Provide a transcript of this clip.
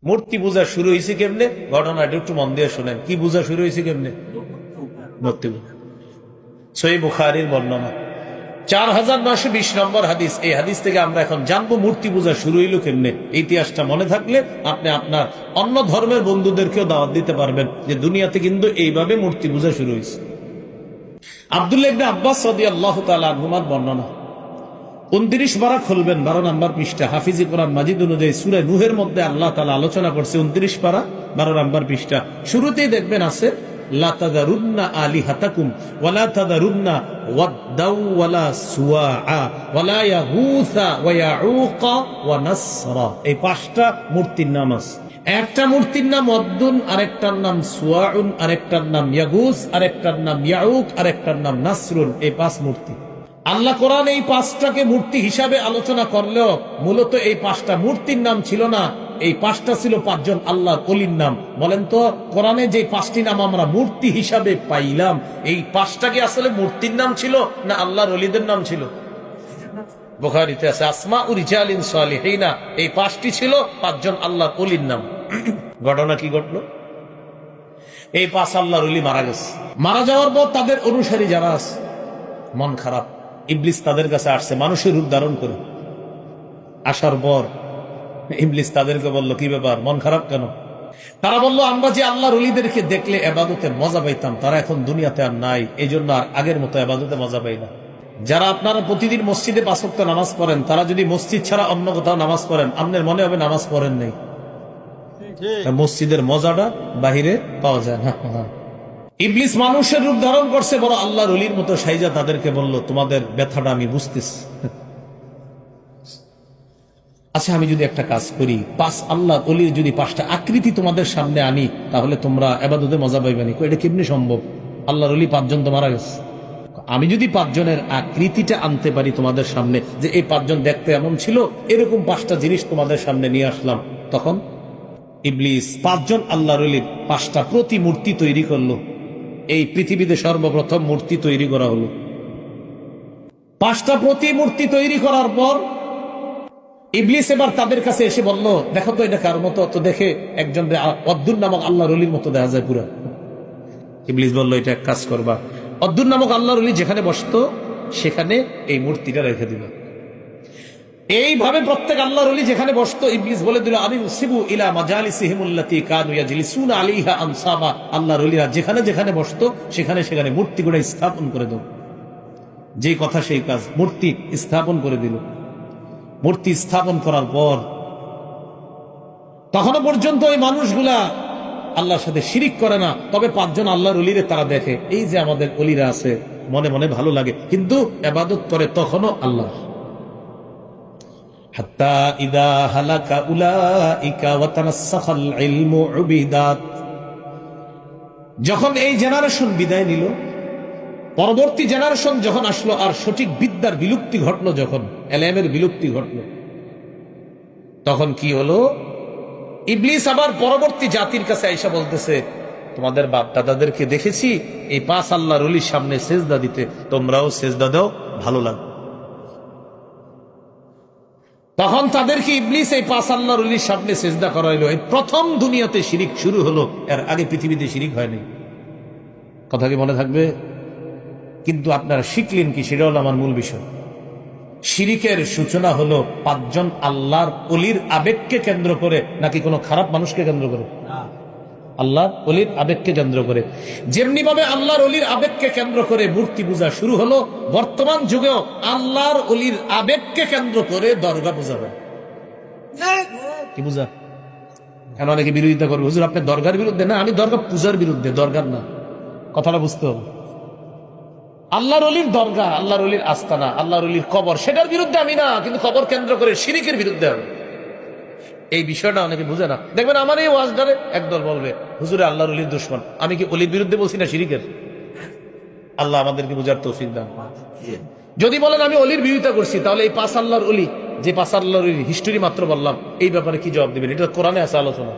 মূর্তি পূজা শুরু হয়েছে কেমনে? ঘটনাটা একটু মন দিয়ে শোনেন। কি পূজা শুরু হয়েছে কেমনে? মূর্তি পূজা। সহিহ বুখারীর বর্ণনা 4920 নম্বর হাদিস। এই হাদিস থেকে আমরা এখন জানবো মূর্তি পূজা শুরু হইল কেমনে। ইতিহাসটা মনে থাকলে আপনি আপনার অন্য ধর্মের বন্ধুদেরকেও দাওয়াত দিতে পারবেন যে দুনিয়াতে কিন্তু এইভাবে মূর্তি পূজা শুরু হয়েছে। আব্দুল্লাহ ইবনে আব্বাস রাদিয়াল্লাহু তাআলা আনহুমার বর্ণনা। 29 পারা খুলবেন, 12 নম্বর পৃষ্ঠা। হাফিজি কোরআন মাজিদ অনুযায়ী সূরা নূহের মধ্যে আল্লাহ তাআলা আলোচনা করছে 29 পারা 12 নম্বর পৃষ্ঠা। শুরুতেই দেখবেন আছে লা তাযারুন্না আলিহাতাকুম ওয়ালা তাযারুন্না ওয়াদ্দাউ ওয়ালা সুওয়া ওয়ালা ইয়াগুসা ওয়া ইয়াউকা ওয়া নাসরা। এই 5টা মূর্তির নাম আছে। একটা মূর্তির নাম ওয়াদ্দুন, আরেকটার নাম সুওয়াউন, আরেকটার নাম ইয়াগুস, আরেকটার নাম ইয়াউক, আরেকটার নাম নাসরুন। এই 5 মূর্তি। আল্লাহ কোরআন এই 5টাকে মূর্তি হিসাবে আলোচনা করলেও মূলত এই 5টা মূর্তির নাম ছিল না। এই 5টা ছিল 5 জন আল্লাহর ওলির নাম। বলেন তো কোরআনে যে 5টি নাম আমরা মূর্তি হিসাবে পাইলাম, এই 5টা কি আসলে মূর্তির নাম ছিল না আল্লাহর ওলিদের নাম ছিল? বুখারীতে আছে আসমাউ রিজালিন সালিহিনা। এই 5টি ছিল 5 জন আল্লাহর ওলির নাম। ঘটনা কি ঘটলো? এই 5 আল্লাহর ওলি মারা গেছে। মারা যাওয়ার পর তাদের অনুসারী যারা আছে মন খারাপ। ইবলিস তাদের কাছে আসছে মানুষের রূপ ধারণ করে। আসার পর ইবলিস তাদেরকে বলল, কি ব্যাপার, মন খারাপ কেন? তারা বলল, আমরা যে আল্লাহর ওলিদেরকে দেখলে ইবাদতে মজা পাইতাম, তারা এখন দুনিয়াতে আর নাই, এই জন্য আর আগের মতো ইবাদতে মজা পাই না। যারা আপনারা প্রতিদিন মসজিদে 5 ওয়াক্ত নামাজ পড়েন, তারা যদি মসজিদ ছাড়া অন্য কোথাও নামাজ পড়েন, আপনার মনে হবে নামাজ পড়েন নাই। মসজিদের মজাটা বাহিরে পাওয়া যায় না। ইবলিস মানুষের রূপ ধারণ করছে, বড় আল্লাহর ওলির মতো সাইজা তাদেরকে বলল, তোমাদের ব্যথাটা আমি বুঝতেছি। আচ্ছা, আমি যদি একটা কাজ করি, 5 আল্লাহর ওলির যদি 5টা আকৃতি তোমাদের সামনে আনি, তাহলে তোমরা ইবাদতে মজা পাইবেনি। এটা কেমনে সম্ভব? আল্লাহর ওলি 5 জন তো মারা গেছে। আমি যদি 5 জনের আকৃতিটা আনতে পারি তোমাদের সামনে, যে এই 5 জন দেখতে এমন ছিল, এরকম 5টা জিনিস তোমাদের সামনে নিয়ে আসলাম, তখন ইবলিস 5 জন আল্লাহর ওলির 5টা প্রতিমূর্তি তৈরি করলো। এই পৃথিবীতে সর্বপ্রথম মূর্তি তৈরি করা হলো। 5টা প্রতিমূর্তি তৈরি করার পর ইবলিস এবার তাদের কাছে এসে বলল, দেখো তো এটা কার মতো? তো দেখে একজন ওয়াদ্দুন নামক আল্লাহর ওলির মতো দেখা যায় পুরা। ইবলিস বলল, এটা এক কাজ করবা, ওয়াদ্দুন নামক আল্লাহর ওলি যেখানে বসতো সেখানে এই মূর্তিটা রেখে দিবা। এইভাবে প্রত্যেক আল্লাহর ওলি যেখানে বসতো, ইবলিস বলে দিল, আমি উসিবু ইলা মাজালিসিহিমুল্লাতী কানু ইয়াজলিসুনা আলাইহা আনসাবা। আল্লাহর ওলিরা যেখানে যেখানে বসতো সেখানে সেখানে মূর্তিগুলো স্থাপন করে দাও। যে কথা সেই কাজ, মূর্তি স্থাপন করে দিল। মূর্তি স্থাপন করার পর তখনও পর্যন্ত ওই মানুষগুলা আল্লাহর সাথে শিরিক করে না। তবে 5 জন আল্লাহর ওলিরে তারা দেখে, এই যে আমাদের ওলিরা আছে, মনে মনে ভালো লাগে, কিন্তু ইবাদত করে তখনও আল্লাহ। হাত্তা ইদা হালাকা উলাইকা ওয়া তানাসসাখাল ইলমু উবিদাত। যখন এই জেনারেশন বিদায় নিল, পরবর্তী জেনারেশন যখন আসলো, আর সঠিক বিদ্যার বিলুপ্তি ঘটলো, যখন এলএমের বিলুপ্তি ঘটলো, তখন কি হলো? ইবলিস আবার পরবর্তী জাতির কাছে আইসা বলতেছে, তোমাদের বাপ দাদাদেরকে দেখেছি এই 5 আল্লাহর ওলির সামনে সেজদা দিতে, তোমরাও সেজদা দাও, ভালো লাগবে। তখন তাদেরকে ইবলিস এই 5 আল্লাহর ওলির সামনে সেজদা করাইলো। এই প্রথম দুনিয়াতে শিরিক শুরু হলো, এর আগে পৃথিবীতে শিরিক হয়নি। কথা কি মনে থাকবে? কিন্তু আপনারা শিখলেন কি, সেটা হলো আমার মূল বিষয়। শিরিকের সূচনা হলো 5 জন আল্লাহর ওলির আবেগকে কেন্দ্র করে, নাকি কোনো খারাপ মানুষকে কেন্দ্র করে? আল্লাহর ওলির আবেগকে কেন্দ্র করে। যেমনি ভাবে আল্লাহর ওলির আবেগকে কেন্দ্র করে মূর্তি পূজা শুরু হলো, বর্তমান যুগেও আল্লাহর ওলির আবেগকে কেন্দ্র করে দরগা পূজা হয়। কি পূজা? এখন অনেকে বিরোধিতা করবে, হুজুর আপনি দরগার বিরুদ্ধে। না, আমি দরগা পূজার বিরুদ্ধে, দরগার না। কথাটা বুঝতে হবে। আল্লাহর ওলির দরগা, আল্লাহর ওলির আস্তানা, আল্লাহর ওলির কবর, সেটার বিরুদ্ধে আমি না, কিন্তু কবর কেন্দ্র করে শিরিকের বিরুদ্ধে আমি। এই বিষয়টা অনেকে বুঝে না। দেখবেন আমার এই ওয়াজদারে একদল বলবে, হুজুরে আল্লাহর ওলির দুশমন। আমি কি ওলির বিরুদ্ধে বলছি না শিরিকের? আল্লাহ আমাদেরকে বুঝার তৌফিক দান। যদি বলেন আমি ওলির বিরোধিতা করছি, তাহলে এই 5 আল্লাহর ওলি, যে 5 আল্লাহর ওলির হিস্টোরি মাত্র বললাম, এই ব্যাপারে কি জবাব দিবেন? এটা কোরআনে আছে আলোচনা।